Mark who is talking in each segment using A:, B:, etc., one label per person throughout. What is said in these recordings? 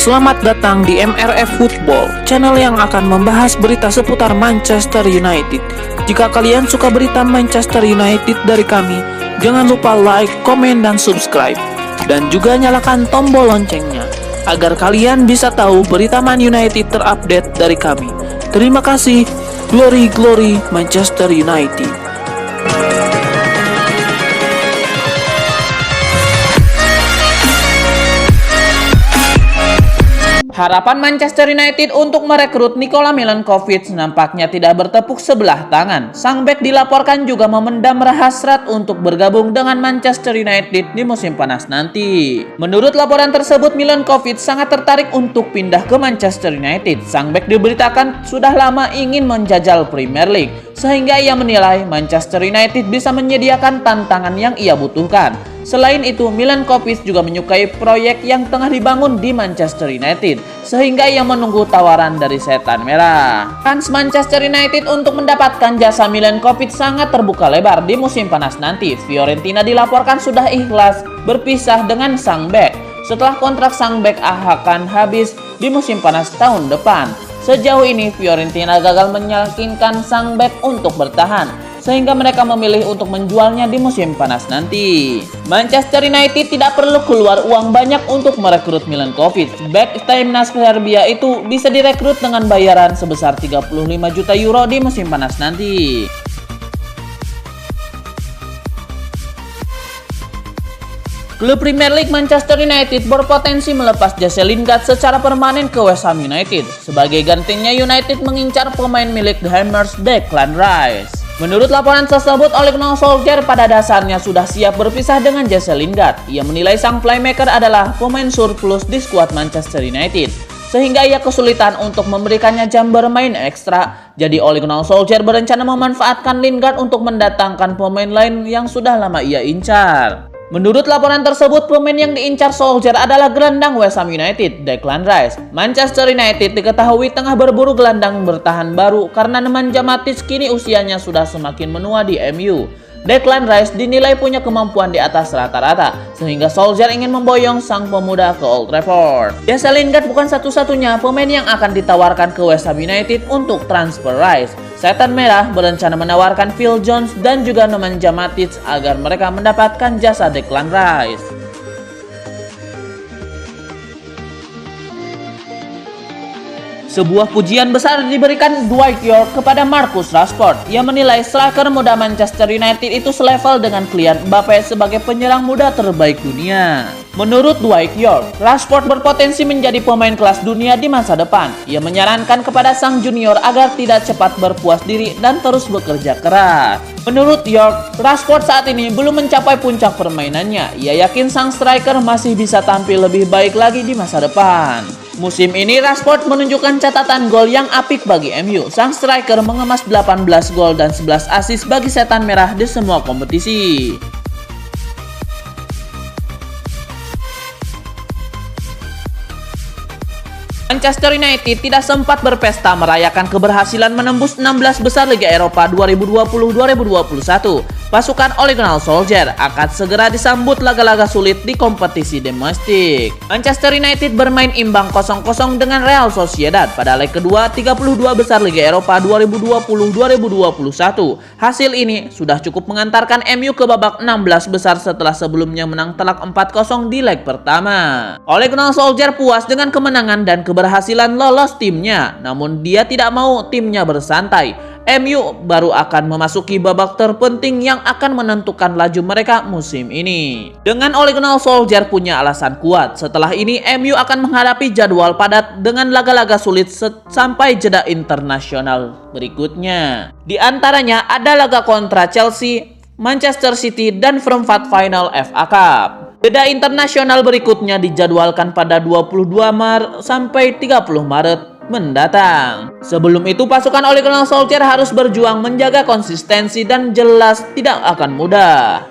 A: Selamat datang di MRF Football, channel yang akan membahas berita seputar Manchester United. Jika kalian suka berita Manchester United dari kami, jangan lupa like, komen, dan subscribe. Dan juga nyalakan tombol loncengnya, agar kalian bisa tahu berita Man United terupdate dari kami. Terima kasih. Glory, glory Manchester United.
B: Harapan Manchester United untuk merekrut Nikola Milenkovic nampaknya tidak bertepuk sebelah tangan. Sang bek dilaporkan juga memendam hasrat untuk bergabung dengan Manchester United di musim panas nanti. Menurut laporan tersebut, Milenkovic sangat tertarik untuk pindah ke Manchester United. Sang bek diberitakan sudah lama ingin menjajal Premier League, sehingga ia menilai Manchester United bisa menyediakan tantangan yang ia butuhkan. Selain itu, Milenkovic juga menyukai proyek yang tengah dibangun di Manchester United, sehingga ia menunggu tawaran dari Setan Merah. Fans Manchester United untuk mendapatkan jasa Milenkovic sangat terbuka lebar di musim panas nanti. Fiorentina dilaporkan sudah ikhlas berpisah dengan sang bek setelah kontrak sang bek akan habis di musim panas tahun depan. Sejauh ini, Fiorentina gagal meyakinkan sang bek untuk bertahan, sehingga mereka memilih untuk menjualnya di musim panas nanti. Manchester United tidak perlu keluar uang banyak untuk merekrut Milenkovic. Bek timnas Serbia itu bisa direkrut dengan bayaran sebesar 35 juta euro di musim panas nanti. Klub Premier League Manchester United berpotensi melepas Jesse Lingard secara permanen ke West Ham United. Sebagai gantinya, United mengincar pemain milik The Hammers, Declan Rice. Menurut laporan tersebut, Ole Gunnar Solskjaer pada dasarnya sudah siap berpisah dengan Jesse Lingard. Ia menilai sang playmaker adalah pemain surplus di skuad Manchester United, sehingga ia kesulitan untuk memberikannya jam bermain ekstra. Jadi Ole Gunnar Solskjaer berencana memanfaatkan Lingard untuk mendatangkan pemain lain yang sudah lama ia incar. Menurut laporan tersebut, pemain yang diincar Solskjaer adalah gelandang West Ham United, Declan Rice. Manchester United diketahui tengah berburu gelandang bertahan baru karena Nemanja Matic kini usianya sudah semakin menua di MU. Declan Rice dinilai punya kemampuan di atas rata-rata, sehingga Solskjaer ingin memboyong sang pemuda ke Old Trafford. Jesse Lingard bukan satu-satunya pemain yang akan ditawarkan ke West Ham United untuk transfer Rice. Setan Merah berencana menawarkan Phil Jones dan juga Nemanja Matic agar mereka mendapatkan jasa Declan Rice. Sebuah pujian besar diberikan Dwight Yorke kepada Marcus Rashford. Ia menilai striker muda Manchester United itu selevel dengan Kylian Mbappe sebagai penyerang muda terbaik dunia. Menurut Dwight Yorke, Rashford berpotensi menjadi pemain kelas dunia di masa depan. Ia menyarankan kepada sang junior agar tidak cepat berpuas diri dan terus bekerja keras. Menurut Yorke, Rashford saat ini belum mencapai puncak permainannya. Ia yakin sang striker masih bisa tampil lebih baik lagi di masa depan. Musim ini Rashford menunjukkan catatan gol yang apik bagi MU. Sang striker mengemas 18 gol dan 11 assist bagi Setan Merah di semua kompetisi. Manchester United tidak sempat berpesta merayakan keberhasilan menembus 16 besar Liga Eropa 2020-2021. Pasukan Ole Gunnar Solskjaer akan segera disambut laga-laga sulit di kompetisi domestik. Manchester United bermain imbang 0-0 dengan Real Sociedad pada leg kedua 32 besar Liga Eropa 2020-2021. Hasil ini sudah cukup mengantarkan MU ke babak 16 besar setelah sebelumnya menang telak 4-0 di leg pertama. Ole Gunnar Solskjaer puas dengan kemenangan dan keberhasilan lolos timnya, namun dia tidak mau timnya bersantai. MU baru akan memasuki babak terpenting yang akan menentukan laju mereka musim ini. Dengan Ole Gunnar Solskjaer punya alasan kuat, setelah ini MU akan menghadapi jadwal padat dengan laga-laga sulit sampai jeda internasional berikutnya. Di antaranya ada laga kontra Chelsea, Manchester City, dan perempat final FA Cup. Jeda internasional berikutnya dijadwalkan pada 22 Maret sampai 30 Maret mendatang. Sebelum itu, pasukan Ole Gunnar Solskjaer harus berjuang menjaga konsistensi dan jelas tidak akan mudah.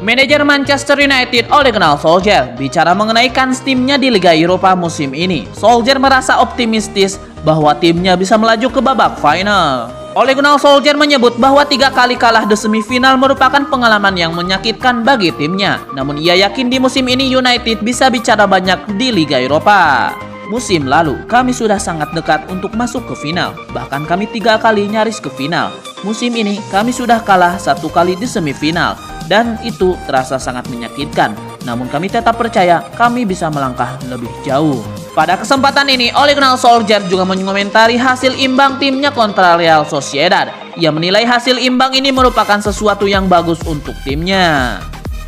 B: Manajer Manchester United Ole Gunnar Solskjaer bicara mengenai kans timnya di Liga Eropa musim ini. Solskjaer merasa optimistis bahwa timnya bisa melaju ke babak final. Ole Gunnar Solskjaer menyebut bahwa 3 kali kalah di semifinal merupakan pengalaman yang menyakitkan bagi timnya. Namun ia yakin di musim ini United bisa bicara banyak di Liga Eropa. Musim lalu kami sudah sangat dekat untuk masuk ke final. Bahkan kami 3 kali nyaris ke final. Musim ini kami sudah kalah 1 kali di semifinal. Dan itu terasa sangat menyakitkan. Namun kami tetap percaya kami bisa melangkah lebih jauh. Pada kesempatan ini, Ole Gunnar Solskjaer juga mengomentari hasil imbang timnya kontra Real Sociedad. Ia menilai hasil imbang ini merupakan sesuatu yang bagus untuk timnya.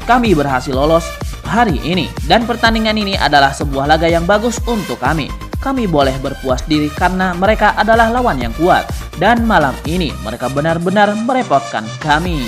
B: Kami berhasil lolos hari ini dan pertandingan ini adalah sebuah laga yang bagus untuk kami. Kami boleh berpuas diri karena mereka adalah lawan yang kuat. Dan malam ini mereka benar-benar merepotkan kami.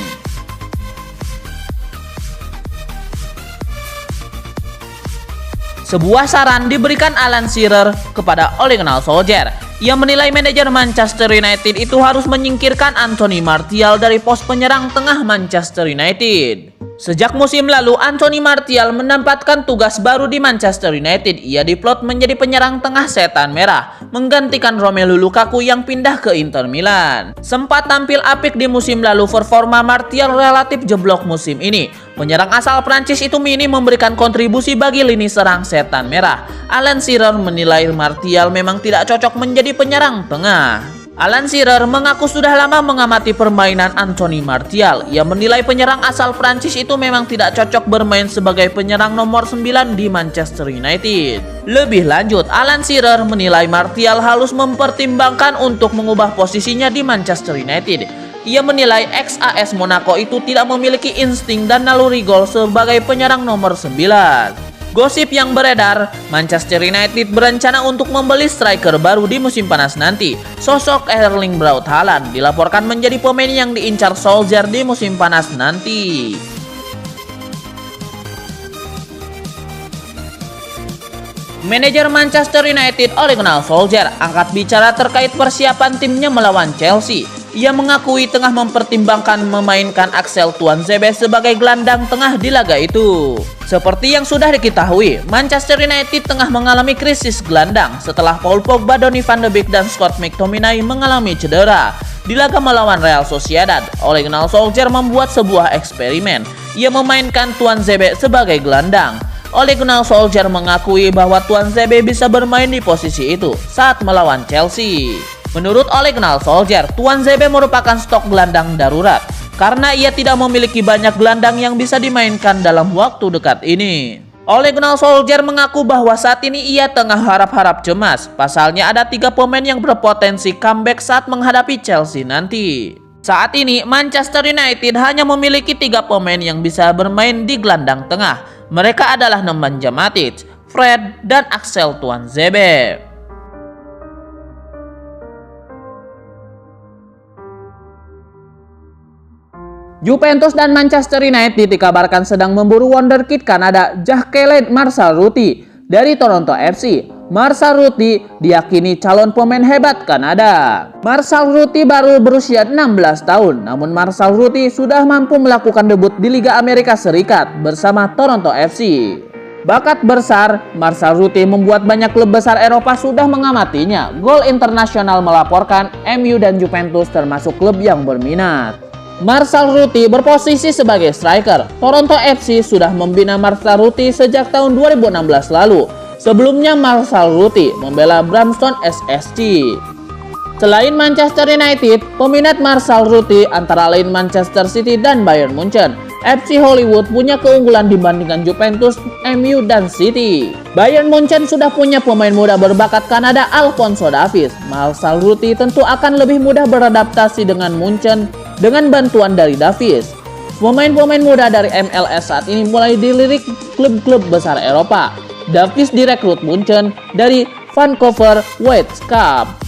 B: Sebuah saran diberikan Alan Shearer kepada Ole Gunnar Solskjaer. Ia menilai manajer Manchester United itu harus menyingkirkan Anthony Martial dari pos penyerang tengah Manchester United. Sejak musim lalu, Anthony Martial mendapatkan tugas baru di Manchester United. Ia diplot menjadi penyerang tengah setan merah, menggantikan Romelu Lukaku yang pindah ke Inter Milan. Sempat tampil apik di musim lalu, performa Martial relatif jeblok musim ini. Penyerang asal Prancis itu minim memberikan kontribusi bagi lini serang setan merah. Alan Shearer menilai Martial memang tidak cocok menjadi penyerang tengah. Alan Shearer mengaku sudah lama mengamati permainan Anthony Martial. Ia menilai penyerang asal Prancis itu memang tidak cocok bermain sebagai penyerang nomor 9 di Manchester United. Lebih lanjut, Alan Shearer menilai Martial harus mempertimbangkan untuk mengubah posisinya di Manchester United. Ia menilai ex-AS Monaco itu tidak memiliki insting dan naluri gol sebagai penyerang nomor 9. Gosip yang beredar, Manchester United berencana untuk membeli striker baru di musim panas nanti. Sosok Erling Braut Haaland dilaporkan menjadi pemain yang diincar Solskjaer di musim panas nanti. Manajer Manchester United Ole Gunnar Solskjaer angkat bicara terkait persiapan timnya melawan Chelsea. Ia mengakui tengah mempertimbangkan memainkan Axel Tuanzebe sebagai gelandang tengah di laga itu. Seperti yang sudah diketahui, Manchester United tengah mengalami krisis gelandang setelah Paul Pogba, Donny van de Beek, dan Scott McTominay mengalami cedera. Di laga melawan Real Sociedad, Ole Gunnar Solskjaer membuat sebuah eksperimen. Ia memainkan Tuanzebe sebagai gelandang. Ole Gunnar Solskjaer mengakui bahwa Tuanzebe bisa bermain di posisi itu saat melawan Chelsea. Menurut Ole Gunnar Solskjaer, Tuanzebe merupakan stok gelandang darurat karena ia tidak memiliki banyak gelandang yang bisa dimainkan dalam waktu dekat ini. Ole Gunnar Solskjaer mengaku bahwa saat ini ia tengah harap-harap cemas. Pasalnya ada 3 pemain yang berpotensi comeback saat menghadapi Chelsea nanti. Saat ini Manchester United hanya memiliki 3 pemain yang bisa bermain di gelandang tengah. Mereka adalah Nemanja Matic, Fred, dan Axel Tuanzebe. Juventus dan Manchester United dikabarkan sedang memburu wonderkid Kanada Jacques Marshall-Rutty dari Toronto FC. Marshall-Rutty diyakini calon pemain hebat Kanada. Marshall-Rutty baru berusia 16 tahun, namun Marshall-Rutty sudah mampu melakukan debut di Liga Amerika Serikat bersama Toronto FC. Bakat besar, Marshall-Rutty membuat banyak klub besar Eropa sudah mengamatinya. Gol Internasional melaporkan MU dan Juventus termasuk klub yang berminat. Marshall-Rutty berposisi sebagai striker. Toronto FC sudah membina Marshall-Rutty sejak tahun 2016 lalu. Sebelumnya Marshall-Rutty membela Bramston SSC. Selain Manchester United, peminat Marshall-Rutty antara lain Manchester City dan Bayern Munchen. FC Hollywood punya keunggulan dibandingkan Juventus, MU, dan City. Bayern Munchen sudah punya pemain muda berbakat Kanada Alphonso Davies. Marshall-Rutty tentu akan lebih mudah beradaptasi dengan Munchen dengan bantuan dari Davies. Pemain-pemain muda dari MLS saat ini mulai dilirik klub-klub besar Eropa. Davies direkrut Munchen dari Vancouver Whitecaps.